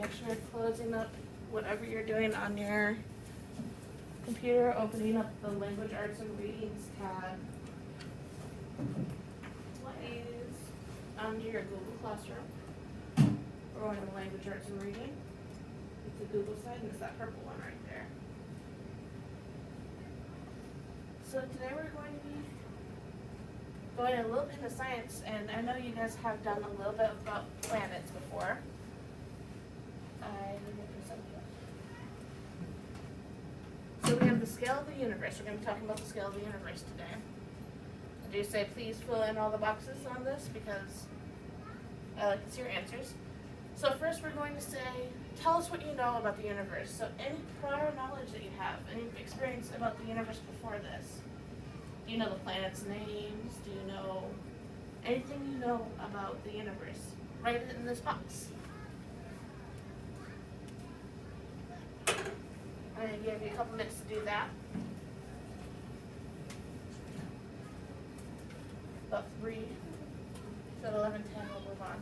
Make sure you're closing up whatever you're doing on your computer, opening up the Language Arts and Readings tab. Please, under your Google Classroom, we're going to Language Arts and Reading. It's the Google side, and it's that purple one right there. So today we're going to be going a little bit into science, and I know you guys have done a little bit about planets before. So we have the scale of the universe. We're going to be talking about the scale of the universe today. I do say please fill in all the boxes on this because I like to see your answers. So first we're going to say, tell us what you know about the universe. So any prior knowledge that you have, any experience about the universe before this. Do you know the planets' names? Do you know anything you know about the universe? Write it in this box. I'm going to give you a couple minutes to do that. About 3, so at 11:10 we'll move on.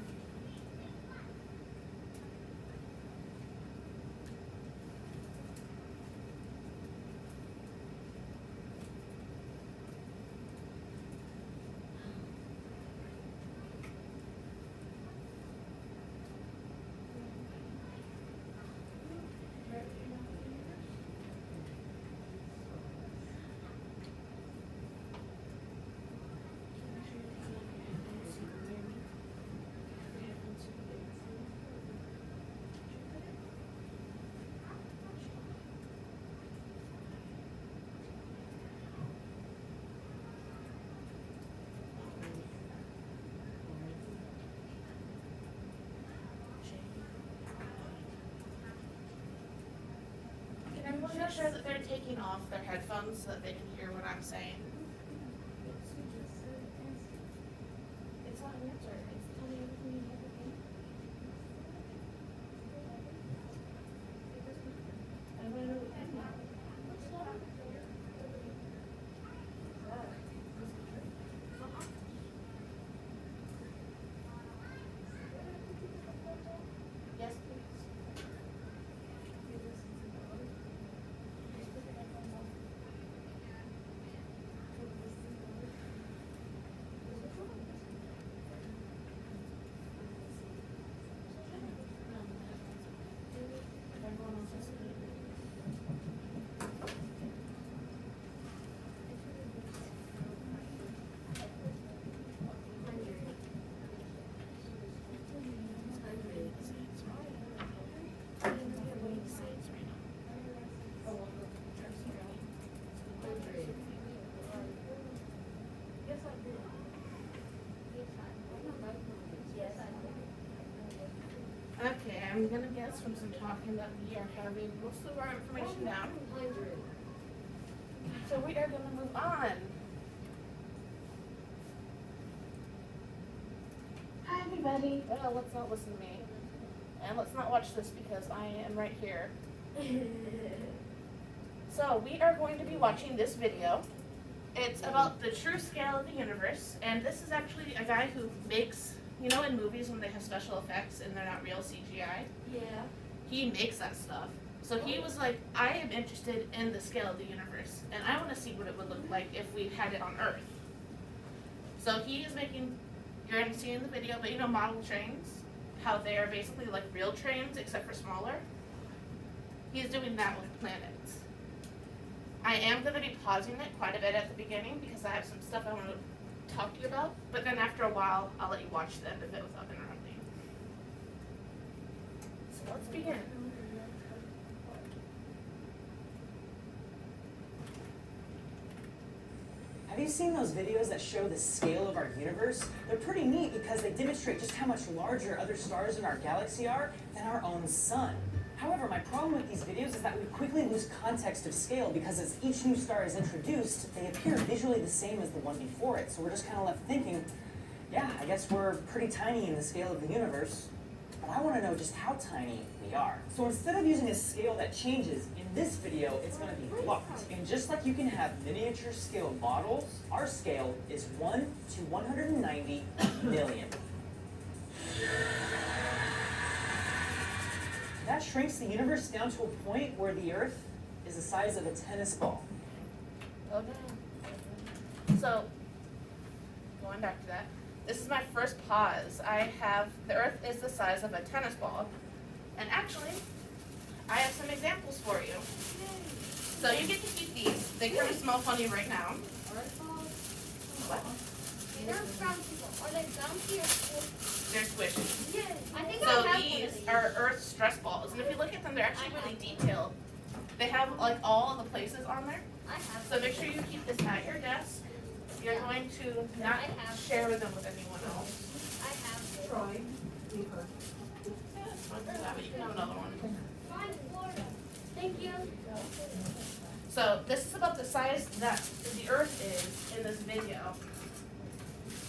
Can everyone make sure that they're taking off their headphones so that they can hear what I'm saying? It's not an answer. It's telling you everything you have to think. I want to know what you know. Yes, please. Okay, I'm gonna guess from some talking that we are having most of our information down. So we are gonna move on. Hi everybody. Well, let's not listen to me. And let's not watch this because I am right here. So we are going to be watching this video. It's about the true scale of the universe, and this is actually a guy who makes, you know, in movies when they have special effects and they're not real CGI? Yeah. He makes that stuff. So he was like, I am interested in the scale of the universe, and I want to see what it would look like if we had it on Earth. So he is making, you're going to see in the video, but you know model trains, how they are basically like real trains except for smaller? He's doing that with planets. I am going to be pausing it quite a bit at the beginning because I have some stuff I want to talk to you about, but then after a while, I'll let you watch the end of it without interrupting. So let's begin. Have you seen those videos that show the scale of our universe? They're pretty neat because they demonstrate just how much larger other stars in our galaxy are than our own sun. However, my problem with these videos is that we quickly lose context of scale because as each new star is introduced, they appear visually the same as the one before it. So we're just kind of left thinking, yeah, I guess we're pretty tiny in the scale of the universe. But I want to know just how tiny we are. So instead of using a scale that changes, in this video, it's going to be blocked. And just like you can have miniature scale models, our scale is 1 to 190 million. That shrinks the universe down to a point where the Earth is the size of a tennis ball. Okay. So, going back to that, this is my first pause. I have, the Earth is the size of a tennis ball. And actually, I have some examples for you. So you get to keep these. They kind of smell funny right now. What? They're bouncy. Are they bouncy or cool? They're squishy. Yeah. I think So I have one of these are Earth stress balls. And if you look at them, they're actually really detailed. They have like all of the places on there. I have. So make sure you keep this at your desk. You're going to not share them with anyone else. I have. Troy, leave her. Yeah, it's fine. But you can have another one. Fine, Florida. Thank you. So this is about the size that the Earth is in this video.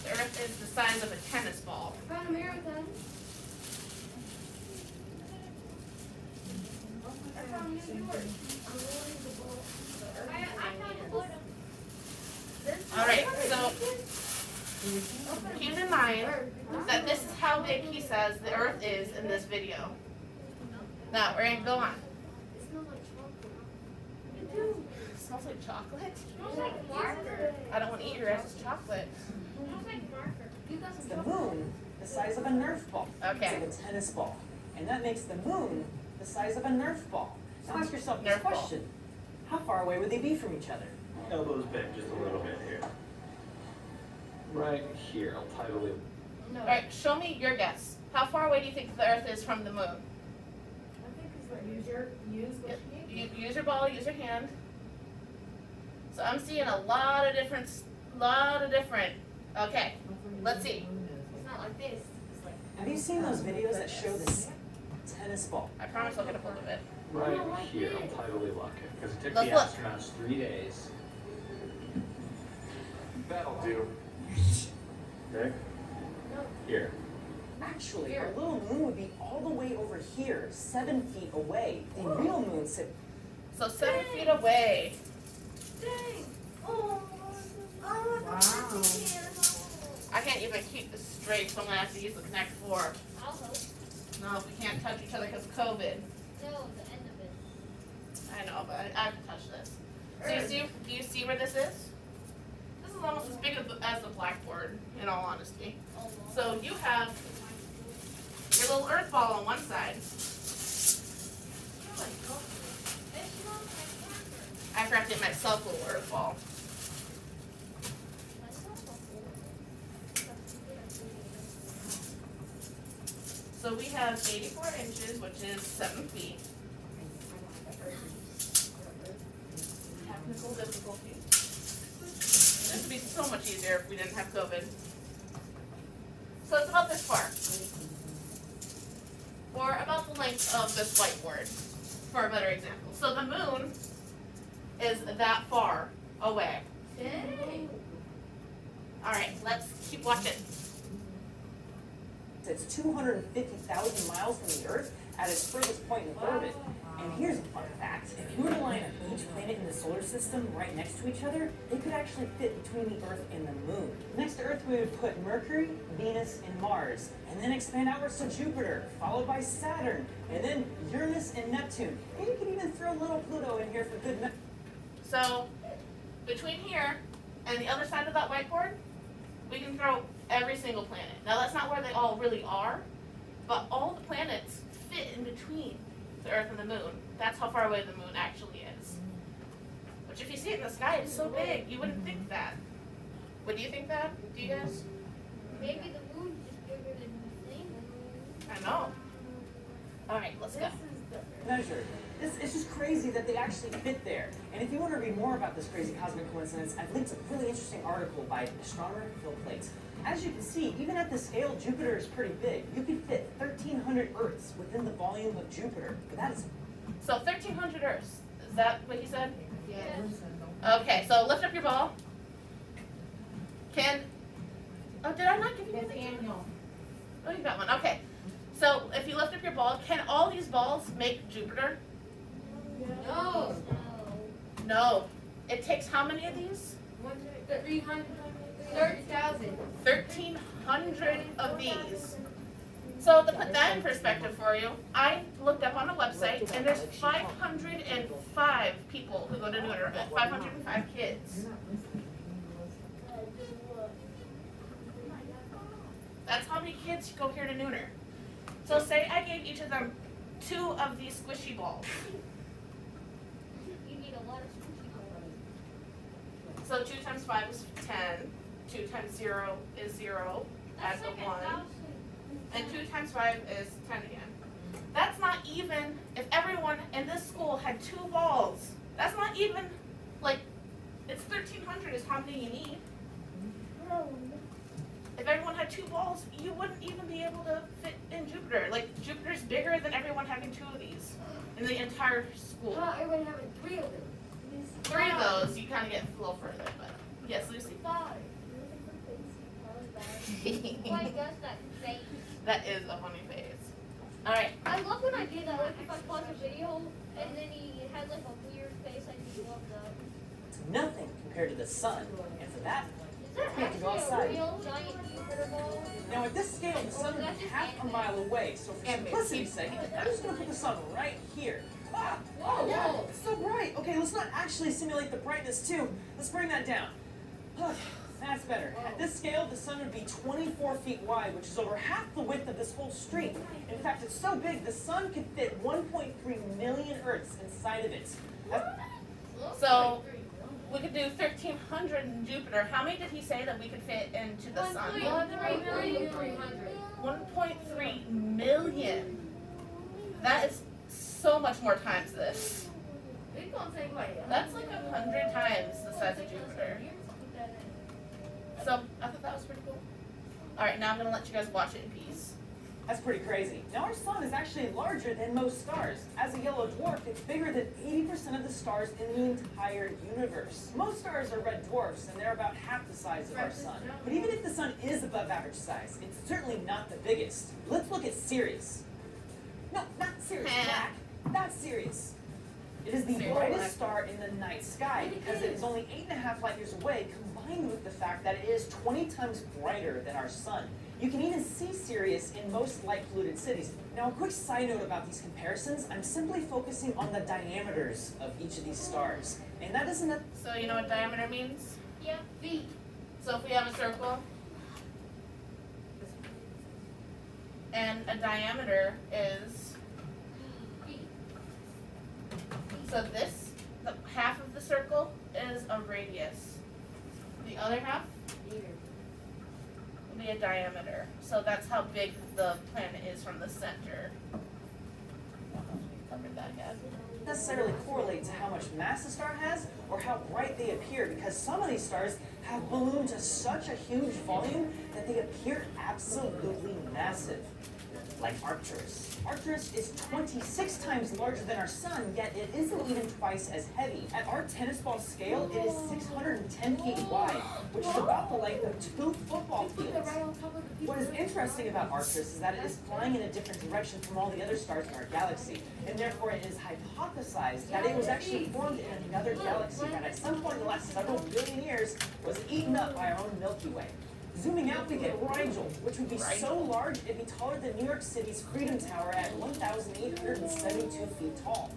The Earth is the size of a tennis ball. From America. I'm from New York. I'm rolling the ball. I'm from Florida. All right, so keep in mind that this is how big he says the Earth is in this video. Now we're gonna go on. It smells like chocolate. It smells like chocolate. It smells like marker. I don't want to eat your guys' chocolate. It smells like marker. You got some The chocolate? moon, the size of a Nerf ball. Okay. It's like a tennis ball. And that makes the moon the size of a Nerf ball. Now ask yourself this Nerf ball. question. How far away would they be from each other? Elbows bent just a little bit here. Right here, I'll tie the loop. No. All right, show me your guess. How far away do you think the Earth is from the moon? I think it's like use what you need. You use your ball, use your hand. So I'm seeing a lot of different. Okay, let's see. It's not like this. It's like. Have you seen those videos that show this tennis ball? I promise I'll get a hold of it. Right here, I'll tie the loop. Because it took Let's the look. astronauts 3 days. That'll do. There? Here. Actually, our little moon would be all the way over here, 7 feet away. The real moon sit. So 7 feet away. Dang. Oh. Wow. I can't even keep this straight, so I'm gonna have to use the Connect 4. I'll help. No, we can't touch each other because of COVID. No, the end of it. I know, but I have to touch this. So do you see where this is? This is almost as big as the blackboard, in all honesty. So you have your little Earth ball on one side. It smells like marker. I crafted myself a little Earth ball. That smells like So we have 84 inches, which is 7 feet. Technical difficulties. This would be so much easier if we didn't have COVID. So it's about this far. Or about the length of this whiteboard, for a better example. So the moon is that far away. Dang. Alright, let's keep watching. It's 250,000 miles from the Earth at its furthest point in orbit. And here's a fun fact. If you were to line up each planet in the solar system right next to each other, they could actually fit between the Earth and the Moon. Next to Earth, we would put Mercury, Venus, and Mars, and then expand outwards to Jupiter, followed by Saturn, and then Uranus and Neptune. And you could even throw little Pluto in here for good measure. So, between here and the other side of that whiteboard, we can throw every single planet. Now that's not where they all really are, but all the planets fit in between the Earth and the Moon. That's how far away the Moon actually is. Which if you see it in the sky, it's so big, you wouldn't think that. Would you think that? Do you guys? Maybe the moon is bigger than the thing. I know. Alright, let's go. Measure. It's just crazy that they actually fit there. And if you want to read more about this crazy cosmic coincidence, I've linked a really interesting article by astronomer Phil Plait. As you can see, even at this scale, Jupiter is pretty big. You could fit 1,300 Earths within the volume of Jupiter. But that is So 1,300 Earths. Is that what he said? Yeah. Okay, so lift up your ball. Oh, did I not give you anything? Nathaniel. Oh, you got one. Okay. So if you lift up your ball, can all these balls make Jupiter? No. No. It takes how many of these? 330,000. 1,300 of these So to put that in perspective for you, I looked up on the website and there's 505 people who go to Nooner, 505 kids. That's how many kids go here to Nooner. So say I gave each of them 2 of these squishy balls. You need a lot of squishy balls. So 2 times 5 is 10, 2 times 0 is 0, add That's the like 1, 1,000. and 2 times 5 is 10 again. That's not even, if everyone in this school had 2 balls, that's not even, like, it's 1,300 is how many you need. If everyone had 2 balls, you wouldn't even be able to fit in Jupiter. Like, Jupiter's bigger than everyone having 2 of these in the entire school. How about everyone having 3 of them? 3 of those, you kind of get a little further, but yes, Lucy. 5. Why does that face? That is a funny face. All right. I love when I do that. Like if I pause a video and then he has like a weird face, I just love that. It's nothing compared to the sun, and for that, Is that we have to go actually a outside. real giant Jupiter ball? Now at this scale, the sun would be half a mile away, so for simplicity's sake, I'm just gonna put the sun right here. Ah, oh yeah, it's so bright. Okay, let's not actually simulate the brightness too. Let's bring that down. Okay, that's better. At this scale, the sun would be 24 feet wide, which is over half the width of this whole street. In fact, it's so big, the sun could fit 1.3 million Earths inside of it. So we could do 1,300 in Jupiter. How many did he say that we could fit into the sun? 1.3 million. That is so much more times this. That's like 100 times the size of Jupiter. So I thought that was pretty cool. All right, now I'm gonna let you guys watch it in peace. That's pretty crazy. Now our sun is actually larger than most stars. As a yellow dwarf, it's bigger than 80% of the stars in the entire universe. Most stars are red dwarfs, and they're about half the size of our sun. But even if the sun is above average size, it's certainly not the biggest. Let's look at Sirius. No, not Sirius Black. That's Sirius. It is the Sirius brightest Black. star in the night sky because it is only 8.5 light years away, combined with the fact that it is 20 times brighter than our sun. You can even see Sirius in most light-polluted cities. Now, a quick side note about these comparisons, I'm simply focusing on the diameters of each of these stars. And that isn't a... So you know what diameter means? Yeah, feet. So if we have a circle, and a diameter is, so this, the half of the circle is a radius. The other half will be a diameter. So that's how big the planet is from the center. Covered that yet. necessarily correlate to how much mass a star has or how bright they appear, because some of these stars have ballooned to such a huge volume that they appear absolutely massive. Like Arcturus. Arcturus is 26 times larger than our sun, yet it isn't even twice as heavy. At our tennis ball scale, it is 610 feet wide, which is about the length of 2 football fields. What is interesting about Arcturus is that it is flying in a different direction from all the other stars in our galaxy, and therefore it is hypothesized that it was actually formed in another galaxy that at some point in the last several billion years was eaten up by our own Milky Way. Zooming out, we get Rigel, which would be so large it'd be taller than New York City's Freedom Tower at 1,872 feet tall.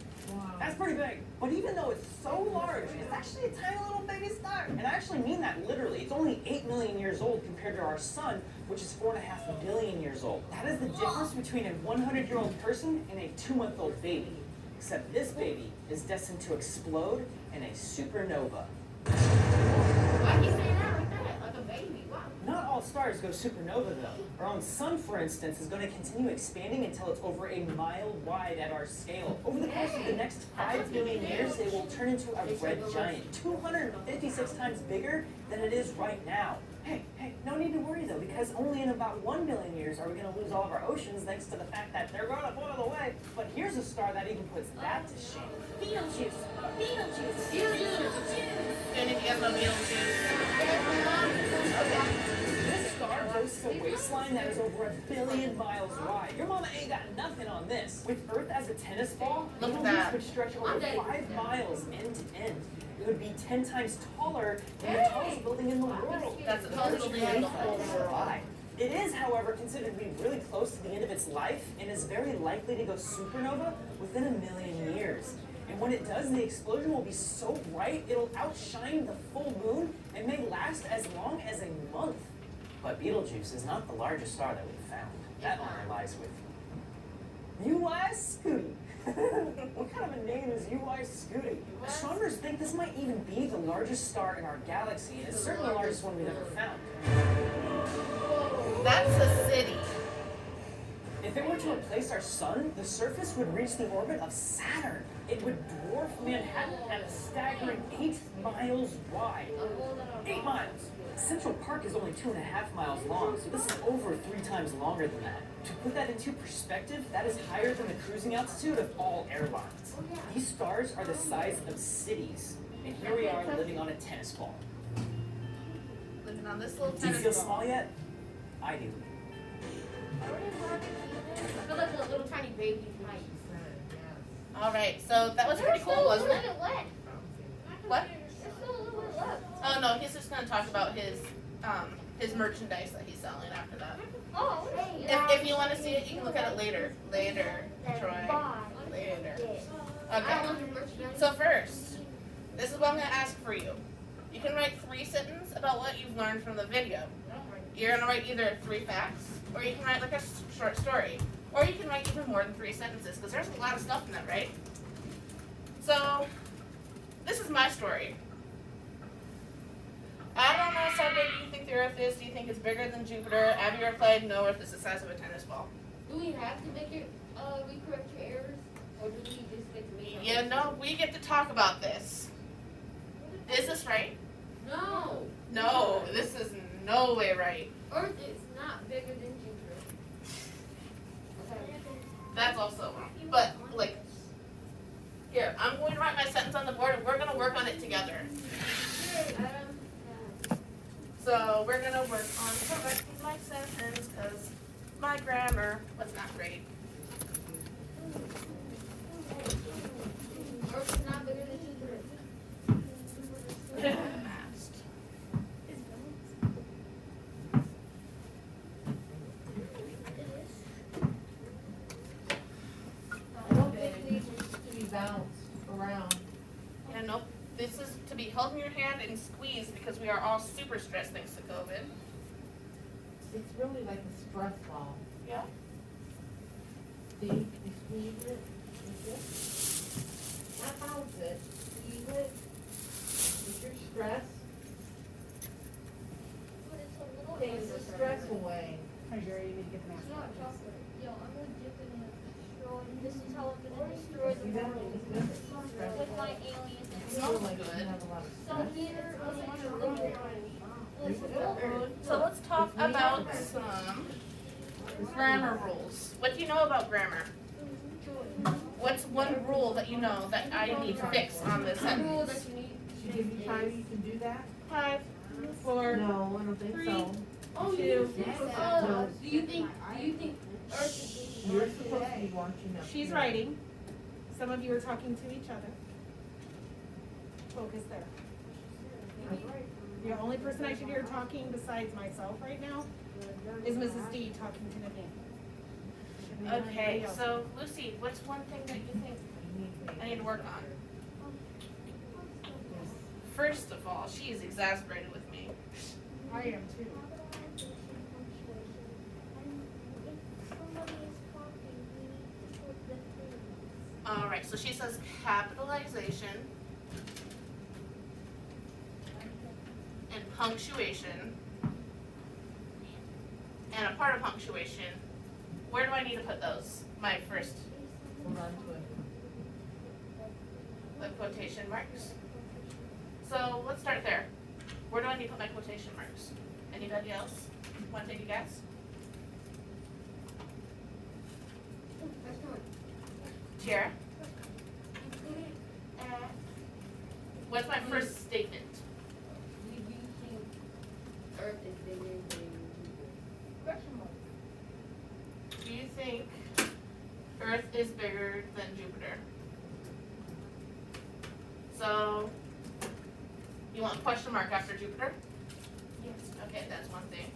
That's pretty big. But even though it's so large, it's actually a tiny little baby star. And I actually mean that literally. It's only 8 million years old compared to our sun, which is 4.5 billion years old. That is the difference between a 100-year-old person and a 2-month-old baby. Except this baby is destined to explode in a supernova. Why you saying that like that? Like a baby? Wow. Not all stars go supernova though. Our own sun, for instance, is going to continue expanding until it's over a mile wide at our scale. Over the course of the next 5 billion years, it will turn into a red giant, 256 times bigger than it is right now. Hey, no need to worry though, because only in about 1 billion years are we going to lose all of our oceans thanks to the fact that they're going to boil away. But here's a star that even puts that to shame. Beetlejuice. Beetlejuice. And if you guys know Beetlejuice, This star boasts a waistline that is over 1 billion miles wide. Your mama ain't got nothing on this. With Earth as a tennis ball, Look at Betelgeuse that. would stretch over 5 miles end to end. It would be 10 times taller than the tallest building in the world. That's the tallest building in the whole world. It is, however, considered to be really close to the end of its life and is very likely to go supernova within 1,000,000 years. And when it does, the explosion will be so bright it'll outshine the full moon and may last as long as a month. But Betelgeuse is not the largest star that we've found. That honor lies with UY Scooty. What kind of a name is UY Scooty? Astronomers think this might even be the largest star in our galaxy, and it's certainly the largest one we've ever found. That's a city. If it were to replace our sun, the surface would reach the orbit of Saturn. It would dwarf Manhattan at a staggering 8 miles wide. 8 miles! Central Park is only 2.5 miles long, so this is over 3 times longer than that. To put that into perspective, that is higher than the cruising altitude of all airlines. These stars are the size of cities, and here we are living on a tennis ball. Living on this little Do you tennis feel ball. small yet? I do. I feel like a little tiny baby mice. All right, so that was pretty cool, wasn't it? What? There's still a little bit left. Oh no, he's just gonna talk about his merchandise that he's selling after that. Oh, If you want to see it, you can look at it later. Later, Troy. Later. Okay. So first, this is what I'm gonna ask for you. You can write 3 sentences about what you've learned from the video. You're gonna write either 3 facts, or you can write like a short story, or you can write even more than 3 sentences, because there's a lot of stuff in that, right? So, this is my story. I don't know how big you think the Earth is. Do you think it's bigger than Jupiter? Have you ever played? No, Earth is the size of a tennis ball. Do we have to make it, we correct your errors? Or do we just get to make our Yeah, no, we get to talk about this. Is this right? No. No, this is no way right. Earth is not bigger than Jupiter. Okay. That's also wrong. But, like, here, I'm going to write my sentence on the board and we're going to work on it together. So, we're going to work on correcting my sentence because my grammar was not great. Earth is not bigger than Jupiter. I don't think these are to be bounced around. Yeah, nope. This is to be held in your hand and squeezed because we are all super stressed thanks to COVID. It's really like a stress ball. Yeah. See, you squeeze it, like this. Not bounce it, squeeze it. Get your stress, But it's a little takes the stress away. Hi, Jerry, you need to get the mask. It's not chocolate. Yo, I'm gonna dip it in a destroy. This is how I'm gonna destroy the You don't world. need to stress With it. my aliens. It Feel smells like good. you have a lot of So stress. here, So let's talk about some grammar rules. What do you know about grammar? What's one rule that you know that I need to fix on this the rule sentence? that you need. Should give you time, you can do that? 5, 4, No, I don't think so. Oh, Two. you do you think Earth is bigger? You're supposed to be watching up She's here. writing. Some of you are talking to each other. Focus there. The only person I should hear talking besides myself right now is Mrs. D talking to Nadine. Shouldn't be anybody Okay, else. so Lucy, what's one thing that you think I need to work on? First of all, she is exasperated with me. I am too. Alright, so she says capitalization and punctuation. And a part of punctuation. Where do I need to put those? My first, Hold on to it. the quotation marks. So let's start there. Where do I need to put my quotation marks? Anybody else want to take a guess? That's not. Tiara, You put it at. what's my first statement? Do you think Earth is bigger than Jupiter? Question mark. Do you think Earth is bigger than Jupiter? So, you want a question mark after Jupiter? Yes. Okay, that's one thing.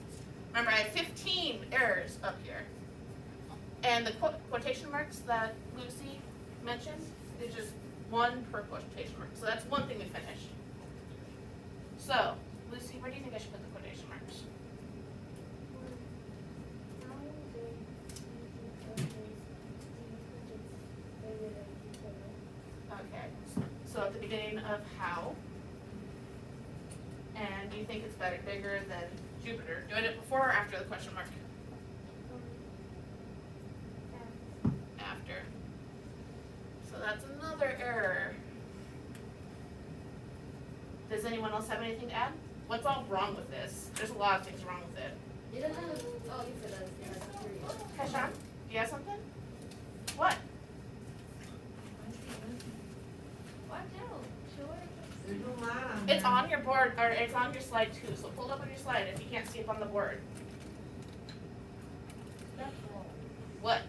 Remember, I have 15 errors up here. And the quotation marks that Lucy mentioned is just one per quotation mark. So that's one thing we finished. So, Lucy, where do you think I should put the quotation marks? Okay, so at the beginning of how. And do you think it's bigger than Jupiter? Doing it before or after the question mark? After. So that's another error. Does anyone else have anything to add? What's all wrong with this? There's a lot of things wrong with it. It doesn't have, oh, you said that's period. Kashan, do you have something? What? Watch out. Sure. There's no line on It's there. on your board, or it's on your slide too, so pull it up on your slide if you can't see it on the board. That's wrong. What?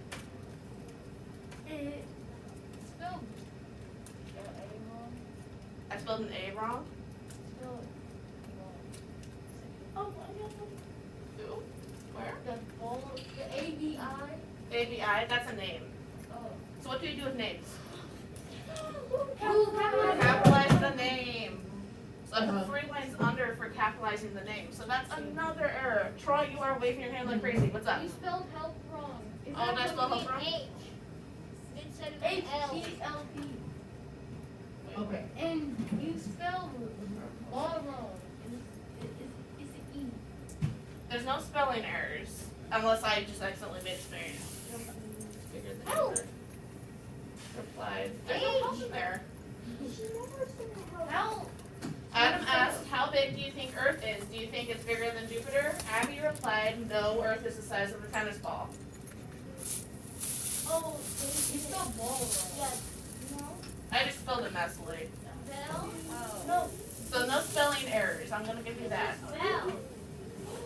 It spelled A wrong. I spelled an A wrong? Spelled wrong. Oh, Who? Where? the ball, the ABI. ABI, that's a name. Oh. So what do you do with names? Capitalize. Capitalize the name. So I put 3 lines under for capitalizing the name. So that's another error. Troy, you are waving your hand like crazy. What's up? You spelled help wrong. Is Oh, that did I spell supposed to help be wrong? H instead of an L. H-E-L-P. Okay. And you spelled all wrong. It's an E. There's no spelling errors unless I just accidentally made a spelling. Bigger than Help. Jupiter. Replied. There's no help in there. Help. Adam asked, how big do you think Earth is? Do you think it's bigger than Jupiter? Abby replied, no, Earth is the size of a tennis ball. Oh, you spelled ball wrong. Yes. No. I just spelled it messily. Bell? Oh. No. So no spelling errors. I'm gonna give you that. Bell.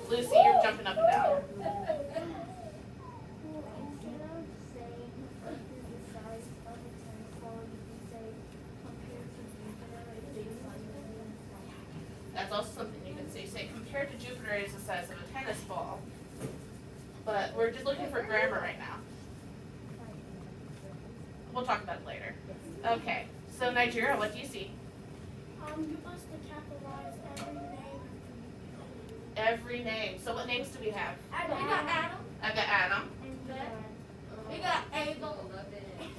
Lucy, you're jumping up and down. That's also something you can say. Say compared to Jupiter is the size of a tennis ball. But we're just looking for grammar right now. We'll talk about it later. Okay, so Nigeria, what do you see? You must capitalize every name. Every name. So what names do we have? We got Adam I've got Adam. and Beth. We got Abel.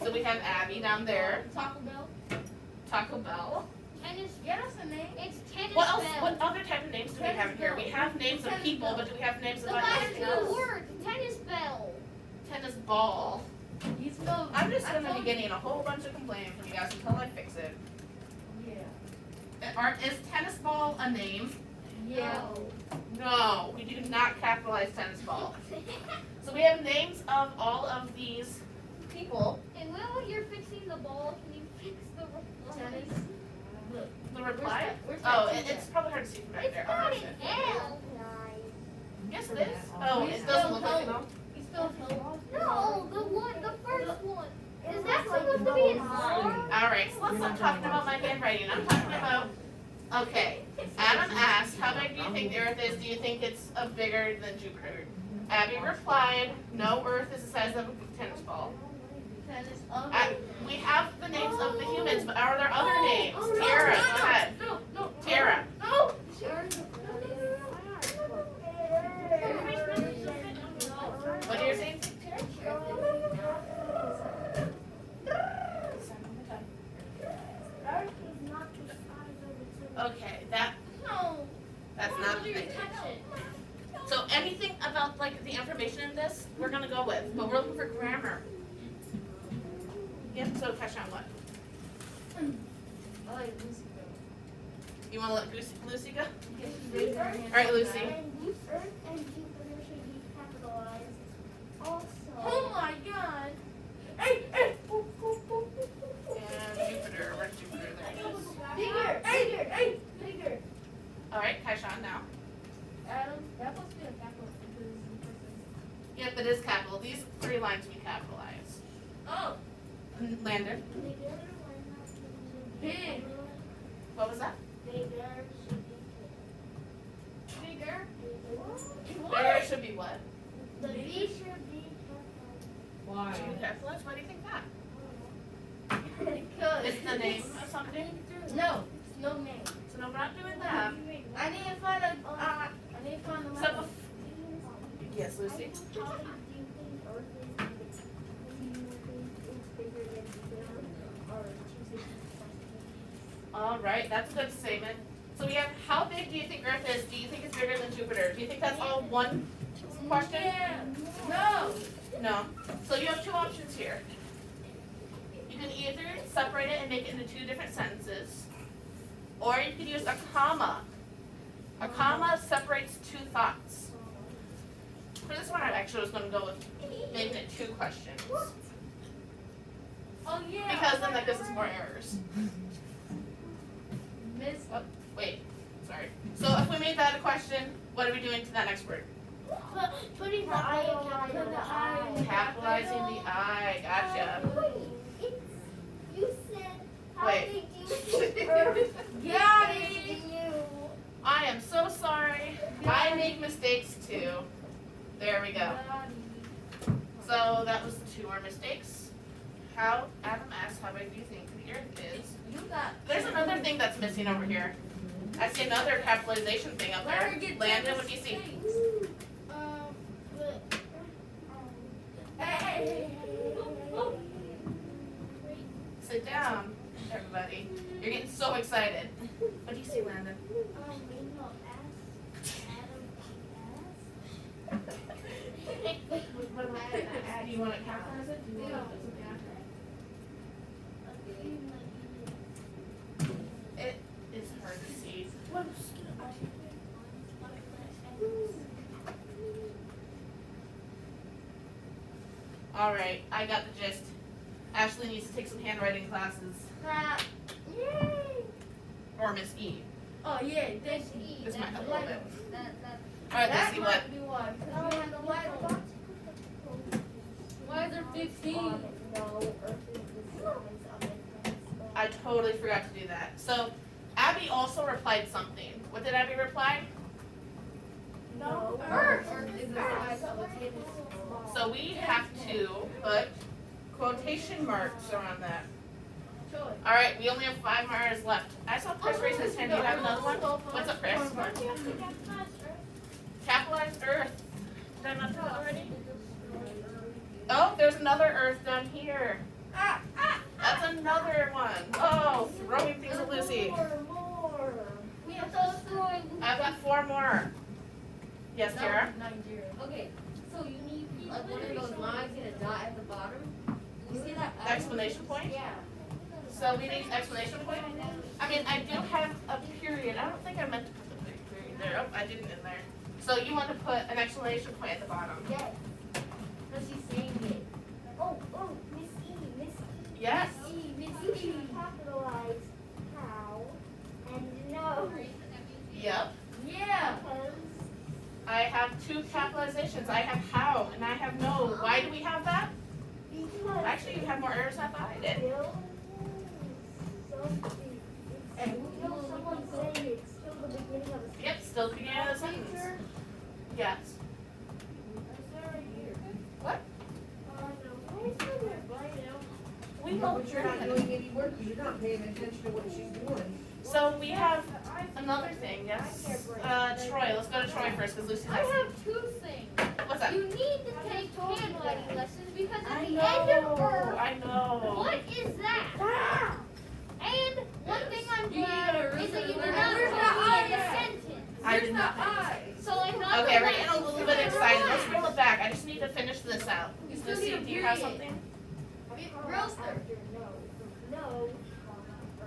So we have Abby down there. Taco Bell. Taco Bell. Tennis. Get us a name. It's tennis What else? bell. What other type of names do we have in here? We have names of people, but do we have names The about last anything two else? words. Tennis bell. Tennis ball. You spelled. I'm just gonna be getting a whole bunch of complaining from you guys until I fix it. Yeah. Is tennis ball a name? Yeah. No, we do not capitalize tennis ball. So we have names of all of these people. And while you're fixing the ball, can you fix the tennis? The reply? Where's Oh, that it's probably hard to see from back It's there. not I'll an fix it. L. Yes, it is. Oh, You it doesn't spelled look like an help. L. You spelled help. No, the first one. Is that supposed to be an R? All right, so let's not talking about my handwriting. I'm talking about. Okay, Adam asked, "How big do you think the Earth is? Do you think it's bigger than Jupiter?" Abby replied, "No, Earth is the size of a tennis ball." Tennis We have the names of the humans, but are there other names? Tara, go ahead. No. Tara. No. What are you saying? Okay, No. that's not the thing. So anything about like the information in this, we're gonna go with, but we're looking for grammar. Yep, so Kashan, what? I like Lucy. You wanna let Lucy go? All Alright, Lucy. And Earth and Jupiter should be capitalized. Also. Oh my God. Hey. And Jupiter, where's Jupiter? There it is. Bigger. Alright, Kashan now. Adam, that must be a capital because Yep, it is capital. These 3 lines we capitalize. Oh. Landon, Big. what was that? Bigger. There should be what? The B should be Why? Should be capitalized? Why do you think that? because It's the name of something? No, no name. So no, we're not doing that. I need to find a. I need to find the. So, yes, Lucy? How big do you think Earth is? Do you think it's bigger than Jupiter or Tuesday? All right, that's a good statement. So we have, how big do you think Earth is? Do you think it's bigger than Jupiter? Do you think that's all one question? Yeah. No. No. So you have two options here. You can either separate it and make it into two different sentences, or you can use a comma. A comma separates two thoughts. For this one, I actually was going to go with making it two questions, Oh yeah. because then that gives us more errors. Miss. Oh, wait, sorry. So if we made that a question, what are we doing to that next word? Putting the I in Capitalizing the I, gotcha. Wait, you said how Wait. big do you think Earth Got is it. to you? I am so sorry. I make mistakes too. There we go. So that was the two more mistakes. How, Adam asked, how big do you think the Earth is? You got. There's another thing that's missing over here. I see another capitalization thing up there. Landon, what do you see? Sit down, everybody. You're getting so excited. What do you see, Landon? Do you want to capitalize it? Do you want to put something after it? It is hard to see. All right, I got the gist. Ashley needs to take some handwriting classes, Yay! or Miss E. Oh yeah, that's E. This might help a little bit. That. All right, let's That see what. might be why. Because we have the light on. Why is there 15? I totally forgot to do that. So, Abby also replied something. What did Abby reply? No. Earth. Is the size of a tablespoon. So we have to put quotation marks around that. Sure. All right, we only have 5 more hours left. I saw Chris raise his hand. Do you have another one? What's up, Chris? Capitalized Earth. Did I not do that already? Oh, there's another Earth down here. That's another one. Oh, throwing things at Lucy. More. We have those throwing. I've got 4 more. Yes, Tara? Nigeria. Okay, so you need like one of those lines and a dot at the bottom. You see that? Exclamation point? Yeah. So we need exclamation point? I mean, I do have a period. I don't think I meant to put the period there. Oh, I didn't in there. So you want to put an exclamation point at the bottom? Yes. Because she's saying it. Oh, Miss E, Miss E. Yes. Miss E, Miss E. You should capitalize how and no. Yep. Yeah. Because I have 2 capitalizations. I have how and I have no. Why do we have that? Actually, you have more errors than I thought I did. And you know someone saying it's still the beginning of a Yep, still the beginning of the sentence. teacher. Yes. What? We No, will but you're not doing any work, you're not paying attention to what she's doing. So we have another thing, yes? Troy, let's go to Troy first because Lucy I has. have 2 things. What's that? You need to take handwriting lessons because at I the end of know, Earth, I know. what is that? And one thing I'm You glad gotta is that you did remember not where's put the the I in I a at? sentence. I did not make this. So like not Okay, the we're getting a little bit excited. Let's roll it back. I just need to finish this out. You still Lucy, need a do you have period. something? Roaster. No.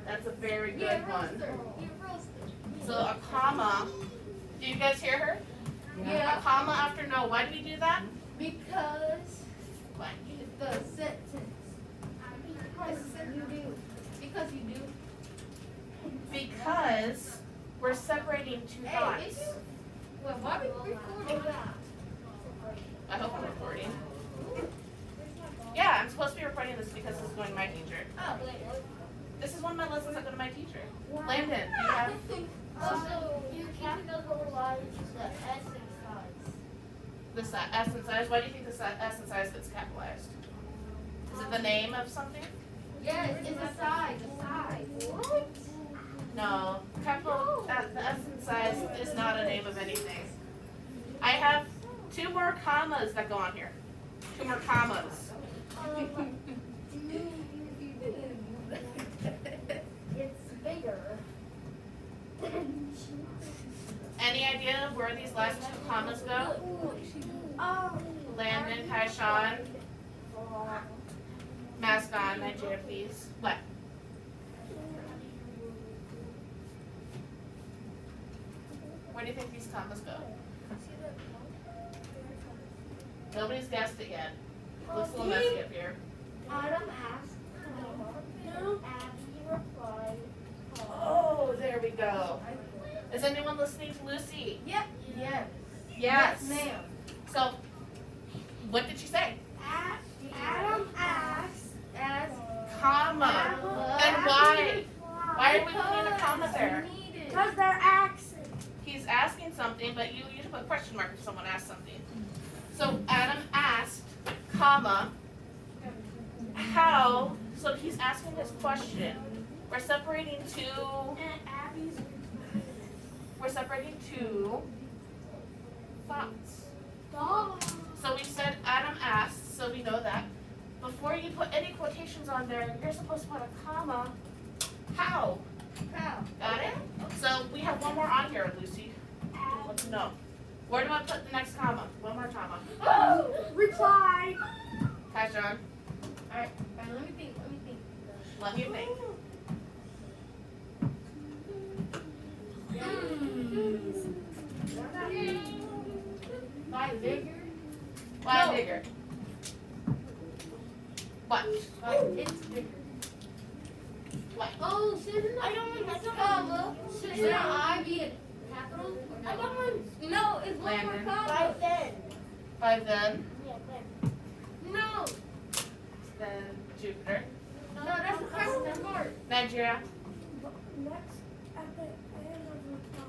That's a very good Yeah, one. roaster. Yeah, roaster. So a comma. Do you guys hear her? Yeah. A comma after no. Why do we do that? Because What? the sentence. Because you do. Because you do. Because we're separating 2 Hey, thoughts. if you. Well, why are we recording that? I hope I'm recording. Yeah, I'm supposed to be recording this because this is going to my teacher. Oh, This is one of my lessons I go to my teacher. Landon, do you have? Also, you capitalize the S and size. The S in size. Why do you think the S in size gets capitalized? Is it the name of something? Yes, it's a size, What? No. Capital the S in size is not a name of anything. I have 2 more commas that go on here. 2 more commas. It's bigger. Any idea where these last 2 commas go? Oh. Landon, Kaishan, Mascon, Nigeria, please. What? Where do you think these commas go? Nobody's guessed it yet. Looks a little messy up here. Adam asked, Abby replied, Oh, there we go. Is anyone listening to Lucy? Yep. Yes. Yes. Ma'am. So, what did she say? Adam asked, Comma. And why? Why are we putting a comma there? because they're accent. He's asking something, but you usually put a question mark if someone asks something. So Adam asked, comma, how, so he's asking this question. We're separating 2, And Abby's we're separating 2 thoughts. dog. So we said Adam asked, so we know that. Before you put any quotations on there, you're supposed to put a comma, how. How? Got it? So we have 1 more on here, Lucy. No. Where do I put the next comma? 1 more comma. Reply. Hi, John. Alright, let me think. Let me think. Why bigger? Why No. bigger? What? It's bigger. What? Oh, shouldn't I don't Let's know. comma. Shouldn't I be a capital? I got one. No, it's 1 more Landon. comma. Right then. By then, Yeah, then. No. then Jupiter. No, that's a question mark. Nigeria. Next, at the end of reply.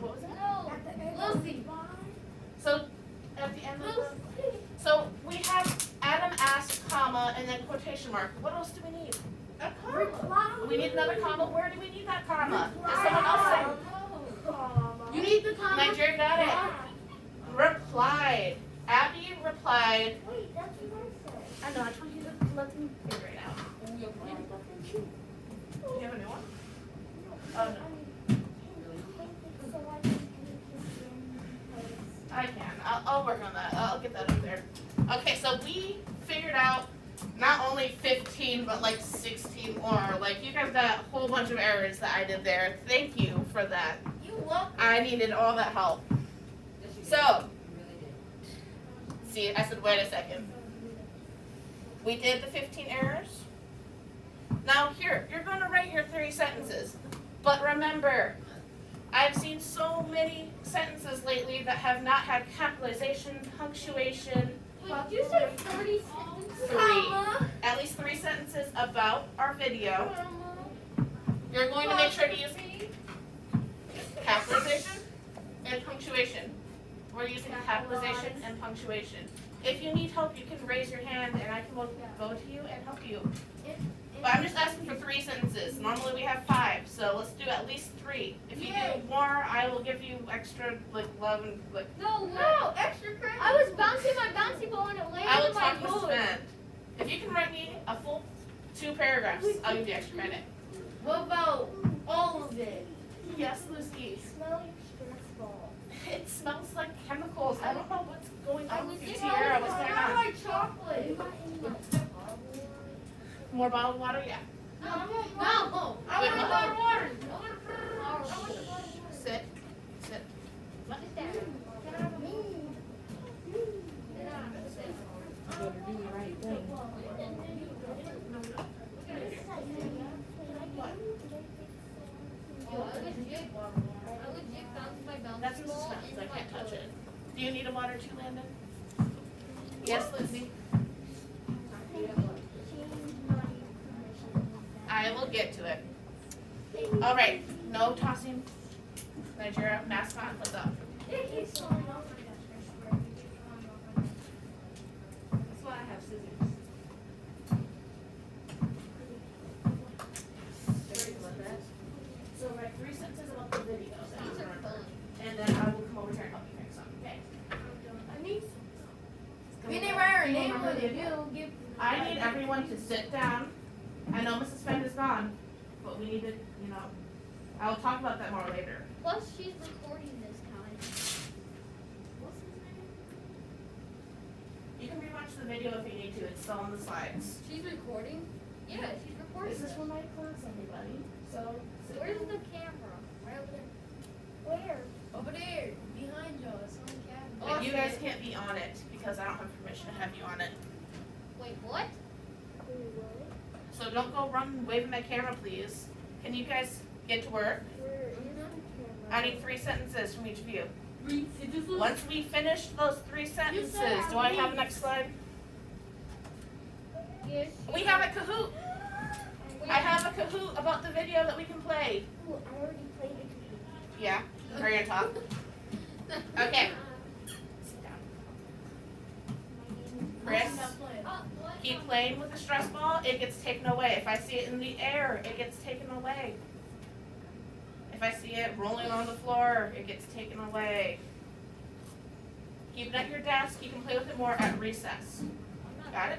What was it? No. At the end Lucy. of reply. So at the end of the, Lucy. so we have Adam asked, comma, and then quotation mark. What else do we need? A comma. Reply. We need another comma. Where do we need that comma? Does someone else say? Comma. You need the comma. Nigeria got it. Replied. Abby replied. Wait, that's what I said. I know. I told you to let me figure it out. Do you have a new one? Oh no. So I can make this in I can. I'll work on that. I'll get that up there. Okay, so we figured out not only 15, but like 16 more. Like, you guys got a whole bunch of errors that I did there. Thank you for that. You love I needed all that help. So, see, I said, wait a second. We did the 15 errors. Now here, you're going to write your 3 sentences. But remember, I've seen so many sentences lately that have not had capitalization, punctuation, Wait, did you say 30 seconds? 3. At least 3 sentences about our video. You're going to make sure to use capitalization and punctuation. We're using capitalization and punctuation. If you need help, you can raise your hand and I can go to you and help you. But I'm just asking for 3 sentences. Normally we have 5, so let's do at least 3. If you do more, I will give you extra love and No, extra credit. I was bouncing my bouncy ball and it landed I will in my talk to boot. Sven. If you can write me a full 2 paragraphs, I'll give you extra credit. What about all of it? Yes, Lucy. Smelling stressful. It smells like chemicals. I don't know what's going I on was with just Sierra. What's going I on? like chocolate. More bottled water? Yeah. No, I want bottled water. I want Sit. Sit. What is that? Can I have a Better do the right thing. That's Mrs. Sven's. I can't touch it. Do you need a water too, Landon? Yes, Lucy. I will get to it. All right. No tossing. Nigeria, mask on. What's up? video that you These are remember. fun. And then I will come over here and help you fix them, okay? I need some. We We need need to write write our our name name on on it. it. Give. I need everyone to sit down. I know Mrs. Fenn is gone, but we need to, you know, I will talk about that more later. Plus, she's recording this time. What's his name? You can rewatch the video if you need to, it's still on the slides. She's recording? Yeah, she's recording. This is for my class, everybody, so. sit Where's down. the camera? Right over there. Where? Over there, behind you. It's on the camera. But you guys can't be on it, because I don't have permission to have you on it. Wait, what? So don't go run waving that camera, please. Can you guys get to work? I need 3 sentences from each of you. Once we finish those 3 sentences, do I have the next slide? Yes. We have a Kahoot. I have a Kahoot about the video that we can play. Ooh, I already played it. Yeah, are you gonna talk? Okay. Sit down. Chris, keep playing with the stress ball, it gets taken away. If I see it in the air, it gets taken away. If I see it rolling on the floor, it gets taken away. Keep it at your desk, you can play with it more at recess. Got it?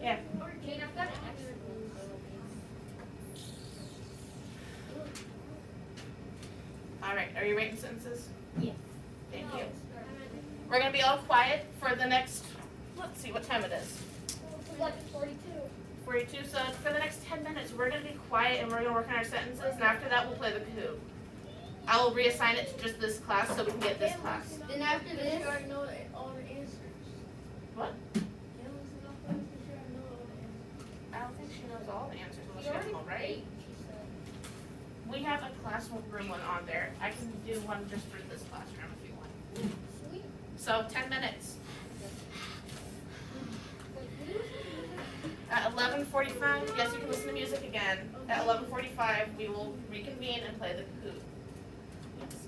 Yeah. Jane, I've got an extra blue. Alright, are you writing sentences? Yeah. Thank you. We're gonna be all quiet for the next, let's see what time it is. 42. 42, so for the next 10 minutes, we're gonna be quiet and we're gonna work on our sentences, and after that, we'll play the Kahoot. I will reassign it to just this class so we can get this class. Then after this, I know all the answers. What? I don't think she knows all the answers unless she has them all right. We have a classroom one on there. I can do one just for this classroom if you want. Sweet. So 10 minutes. At 11:45, yes, you can listen to music again. At 11:45, we will reconvene and play the Kahoot. Yes.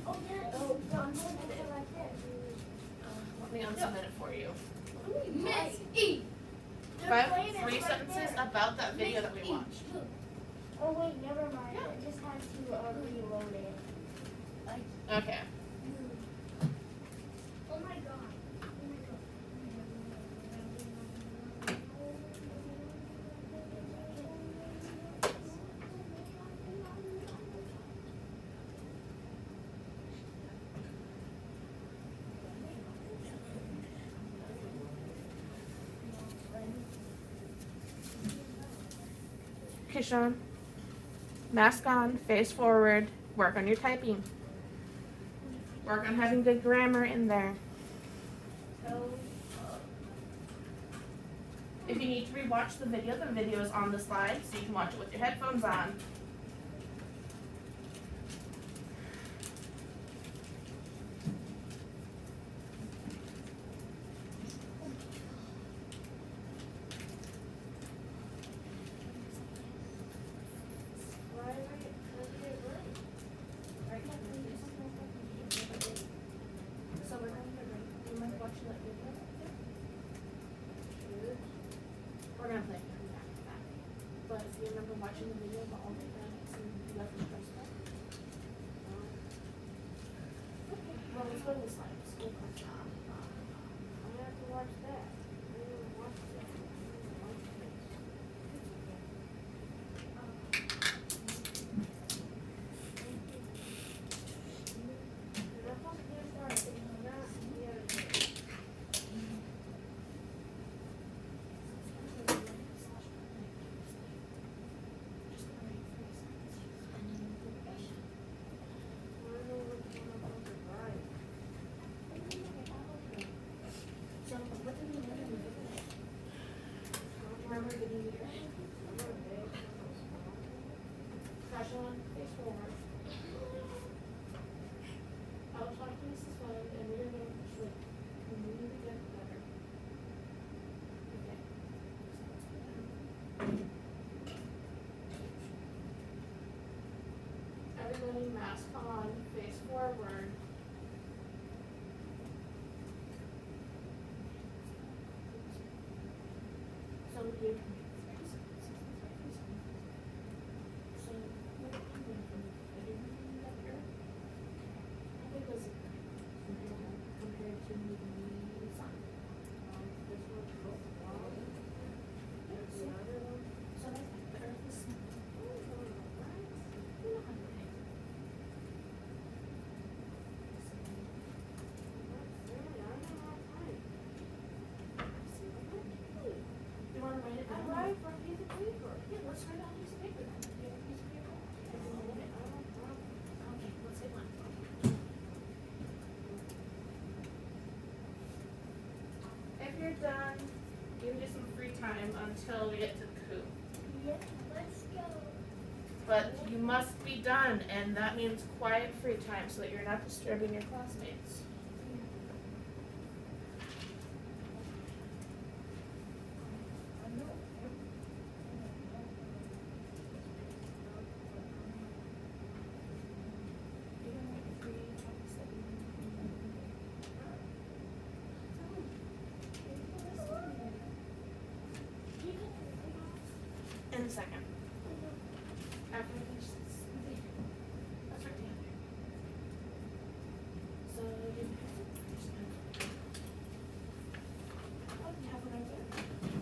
Oh, yeah. Oh, I'm going to put it like this. Let me unsubmit it for you. Miss E. I have 3 sentences about that video that we watched. Oh, wait, never mind. I just had to reload it. Okay. Oh my god. Okay, Sean. Mask on, face forward, work on your typing. Work on having good grammar in there. If you need to rewatch the video is on the slide, so you can watch it with your headphones on. So we're going to break. Do you mind watching that video? We're gonna play it after that. But if you remember watching the video about all the planets and you got the stress ball? Okay, well, let's go to the slide. School class. I have to watch that. I didn't watch that. So, what did we learn in the video? Remember getting the ear? Crash on, face forward. I will talk to Mrs. Flood and we're gonna just like continue to get better. Okay. Everybody mask on, face forward. you. Compared to the sun. This one's football. There's the other one. So that's like the Earth is small. You want to write it down? Right from piece of paper. Yeah, let's write it on a piece of paper then. Do you have a piece of paper? Okay, let's get one. If you're done, you can do some free time until we get to the coop. Yeah, let's go. But you must be done, and that means quiet free time so that you're not disturbing your classmates. In a second. After we finish this. That's right together. So you oh, you have one right there. Okay.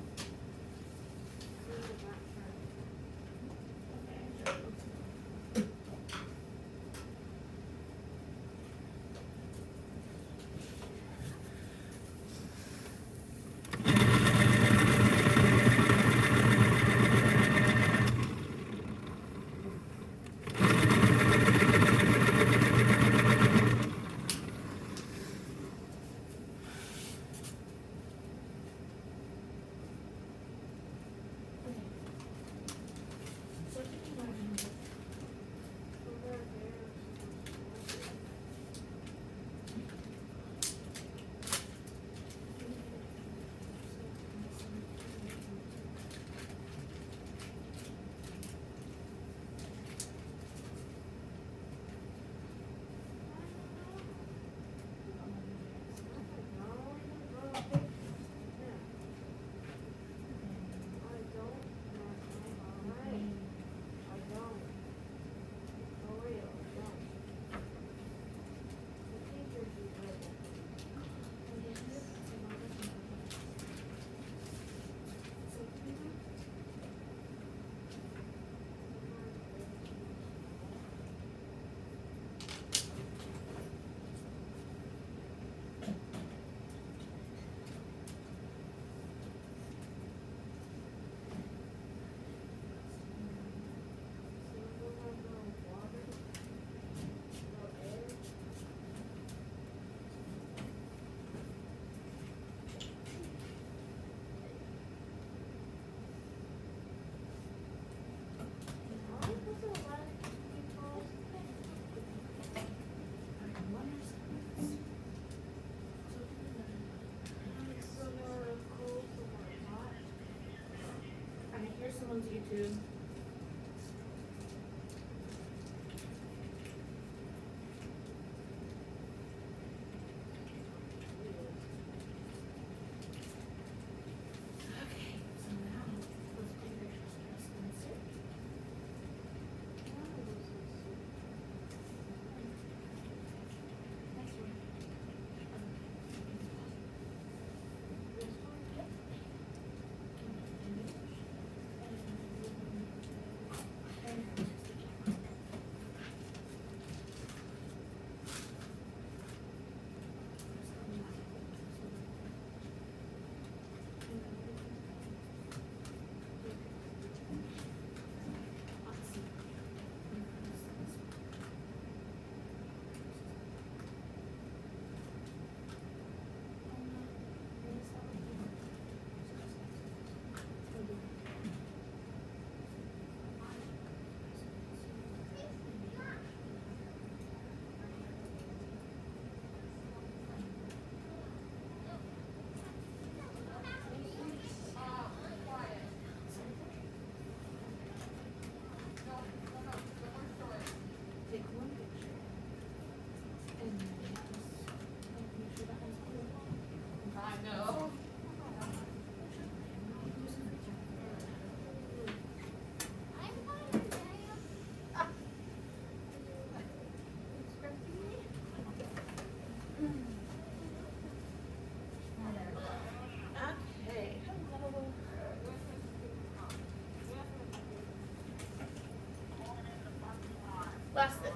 Last thing.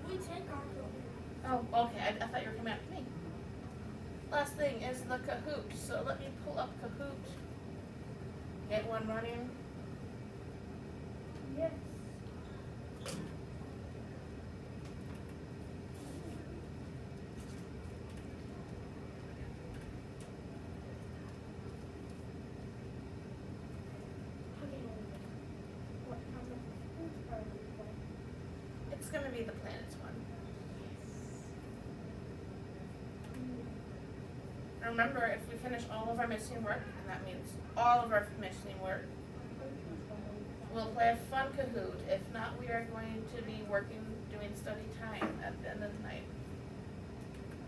We take our Oh, okay. I thought you were coming after me. Last thing is the Kahoot. So let me pull up Kahoot. Get one running. Yes. What kind of food are we playing? It's gonna be the planets one. Remember, if we finish all of our missing work, and that means all of our missing work, we'll play a fun Kahoot. If not, we are going to be working, doing study time at the end of the night.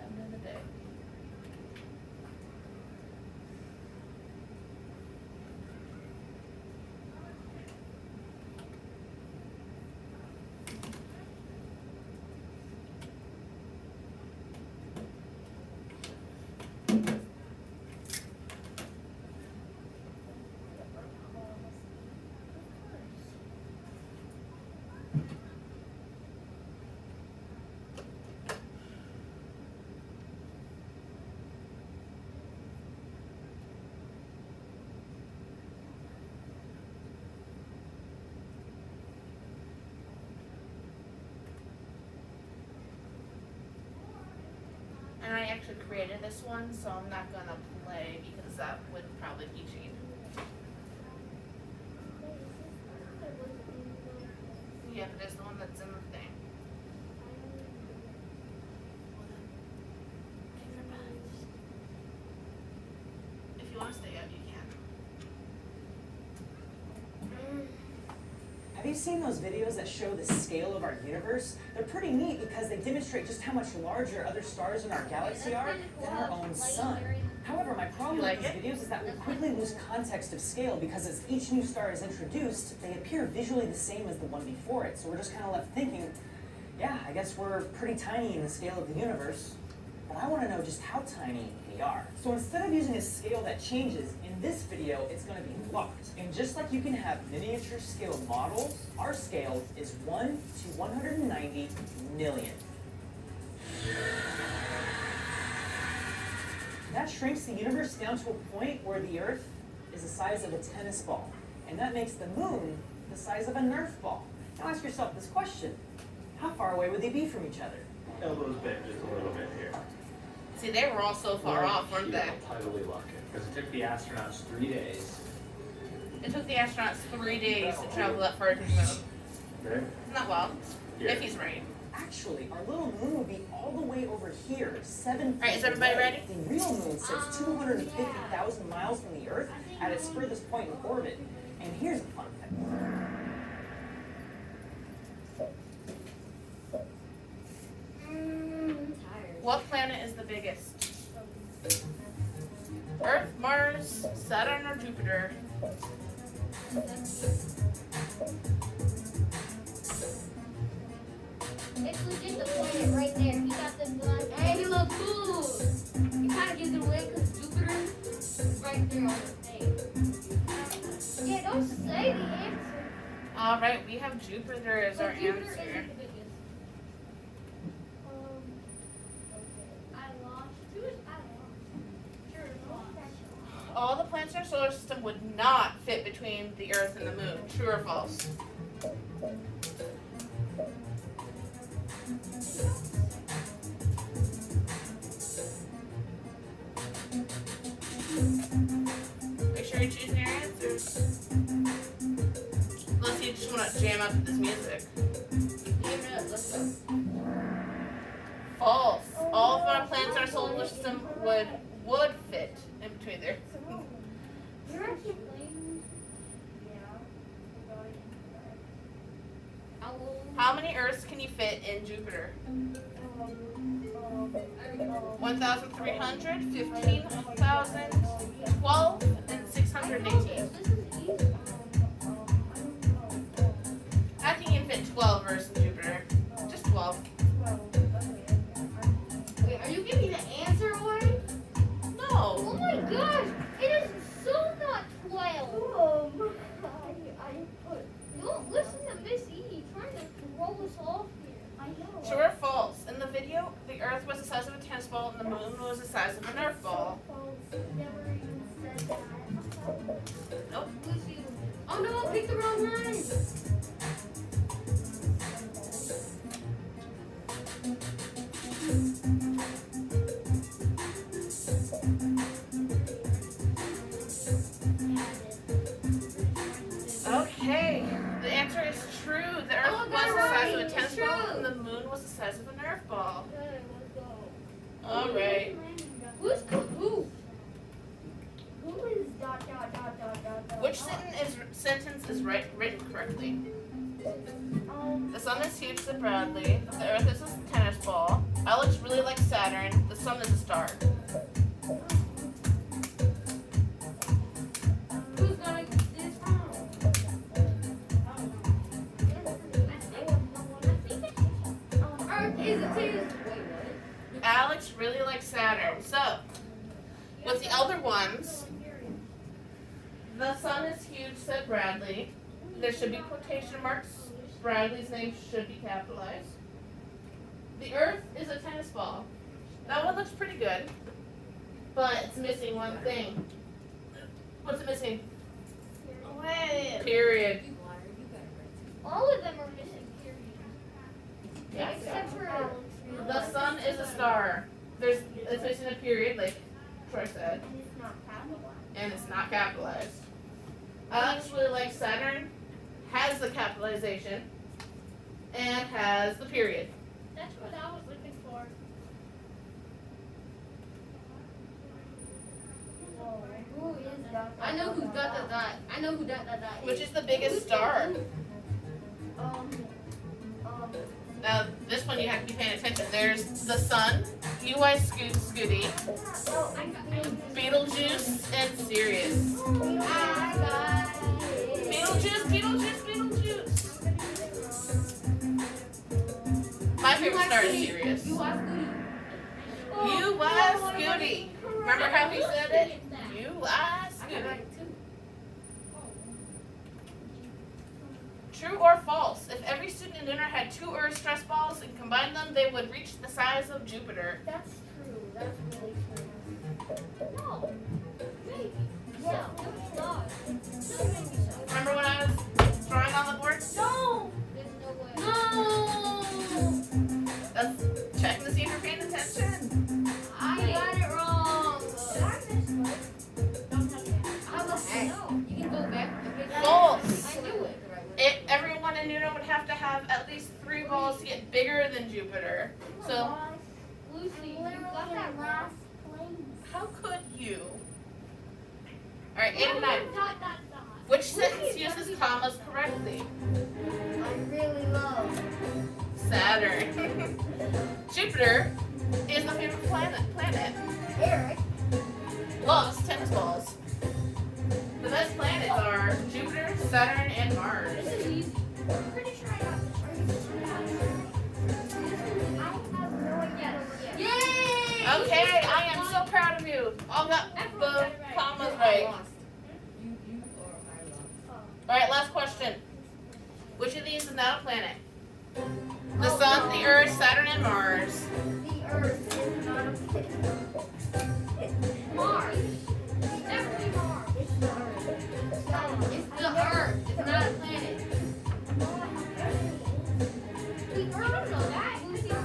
End of the day. And I actually created this one, so I'm not gonna play because that would probably be cheating. Yeah, but it's the one that's in the thing. Kick your butt. If you want to stay up, you can. Have you seen those videos that show the scale of our universe? They're pretty neat because they demonstrate just how much larger other stars in our galaxy are than our own sun. However, my problem with these videos is that we quickly lose context of scale because as each new star is introduced, they appear visually the same as the one before it. So we're just kind of left thinking, yeah, I guess we're pretty tiny in the scale of the universe. But I want to know just how tiny we are. So instead of using a scale that changes, in this video, it's going to be locked. And just like you can have miniature scale models, our scale is 1 to 190 million. That shrinks the universe down to a point where the Earth is the size of a tennis ball. And that makes the moon the size of a Nerf ball. Now ask yourself this question. How far away would they be from each other? Elbows bent just a little bit here. See, they were all so far off, weren't they? I'm totally lucky because it took the astronauts 3 days. It took the astronauts 3 days to travel that far to the moon. Okay? Isn't that wild? Yeah. If he's right. Actually, our little moon would be all the way over here, 7 feet Alright, is everybody away. ready? The real moon sits 250,000 miles from the Earth at its furthest point in orbit. And here's a fun fact. I'm tired. What planet is the biggest? Earth, Mars, Saturn, or Jupiter? It's legit the planet right there. He got the gun. Hey, he look cool. He kind of gives it away because Jupiter is right there on the thing. Yeah, don't say the answer. Alright, we have Jupiter as our Jupiter answer. isn't the biggest. I lost. Sure, lost. All the planets in our solar system would not fit between the Earth and the Moon. True or false? Make sure you're choosing your answers. Unless you just want to jam up to this music. Give it up. Let's go. False. All of our planets in our solar system would fit in between there. You're actually playing? Yeah. How many Earths can you fit in Jupiter? 1,300, 15,000, 12, and 618. I think you can fit 12 Earths in Jupiter. Just 12. Wait, are you giving the answer away? Oh No. my gosh! It is so not 12! Oh my god. Don't listen to Miss E trying to size of a Nerf ball. Okay, let's go. Alright. Who's who? Who is dot dot dot dot dot dot? Which sentence is written correctly? The sun is huge to Bradley. The earth is a tennis ball. Alex really likes Saturn. The sun is a star. Who's gonna get this wrong? Earth is a tennis. Wait, what? Alex really likes Saturn. So, with the other ones, the sun is huge, said Bradley. There should be quotation marks. Bradley's name should be capitalized. The earth is a tennis ball. That one looks pretty good, but it's missing one thing. What's it missing? Period. All of them are missing periods. Yes. Except for Alex. The sun is a star. It's missing a period, like Troy said, And it's not capitalized. and it's not capitalized. Alex really likes Saturn, has the capitalization, and has the period. That's what I was looking for. Who is dot? I know who's dot dot dot. I know who dot dot dot Which is. is the biggest star? Um. Now, this one you have to be paying attention. There's the sun, UI Scooty, Oh, I got Beetlejuice, and Sirius. I got it. Beetlejuice. My favorite star is Sirius. You are good. UI Scooty. Remember how he said it? UI Scooty. True or false? If every student in Lunar had 2 Earth stress balls and combined them, they would reach the size of Jupiter. That's true. That's really true. No. Maybe. Yeah. No, it's not. No, maybe so. Remember when I was drawing on the board? No. There's no way. No. That's checking to see if you're paying attention. I got it wrong. Did I miss one? How about no? You can go back. False. I knew it. Everyone in Lunar would have to have at least 3 balls to get bigger than Jupiter. So, Lucy, you got that wrong. how could you? Alright, 8 and 9. Dot, dot, dot. Which sentence uses commas correctly? I really love. Saturn. Jupiter is my favorite planet. Eric. Loves tennis balls. The best planets are Jupiter, Saturn, and Mars. This is easy. I'm pretty sure I got this right. I have no idea. Yay! Okay, I am so proud of you. All got the commas right. Alright, last question. Which of these is not a planet? The Sun, the Earth, Saturn, and Mars. The Earth is not a planet. Mars. It's definitely Mars. It's the Earth. It's the Earth. It's not a planet. The Earth, know that.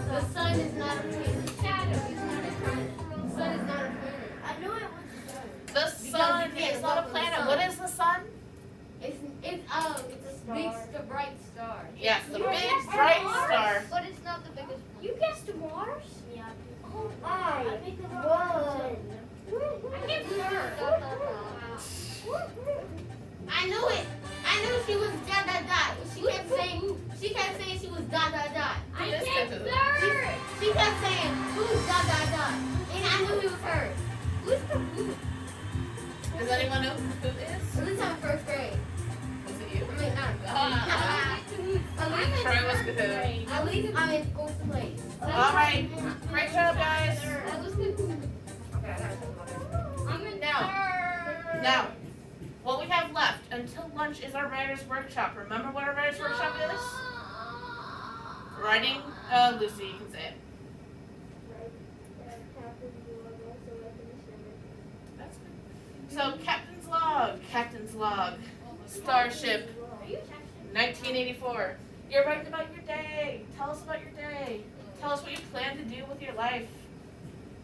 The Sun is not a planet. Saturn is not a planet. The Sun is not a planet. I knew it was The Sun is not a planet. What is the Sun? It's big, bright star. Yes, the big bright star. But it's not the biggest one. You guessed Mars? Yeah. Oh, I picked one. I guessed Mars. I knew it. I knew she was dot dot dot. She kept saying she was dot dot dot. I Listen guessed to her. She kept saying who's dot dot dot, and I knew it was her. Who's the who? Does anyone know who it is? At least I'm first grade. Was it you? I mean, not. Troy was Cahoo. At least I'm in fourth place. Alright, great job, guys. That was Cahoo. I'm in Now, what we have left until lunch is our writer's workshop. Remember what our writer's workshop is? Writing, Lucy, you can say it. That's good. So, Captain's Log, Starship, 1984. You're writing about your day. Tell us about your day. Tell us what you plan to do with your life.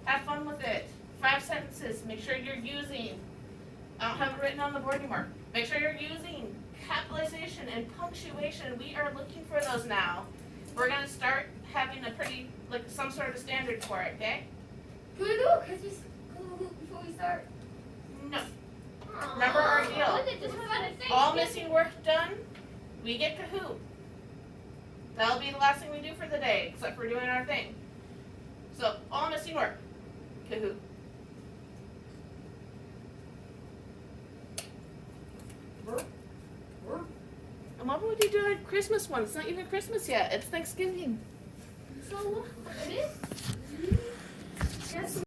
Have fun with it. 5 sentences. Make sure you're using, I don't have it written on the board anymore. Make sure you're using capitalization and punctuation. We are looking for those now. we're gonna start having a pretty, like, some sort of standard for it, okay? Can we do a Christmas Kahoot before we start? No. Remember our deal. Wasn't it just fun to say? All missing work done, we get Kahoot. That'll be the last thing we do for the day, except for doing our thing. So, all missing work, Kahoot. And what would you do at Christmas one? It's not even Christmas yet. It's Thanksgiving. So what? It is? Yes.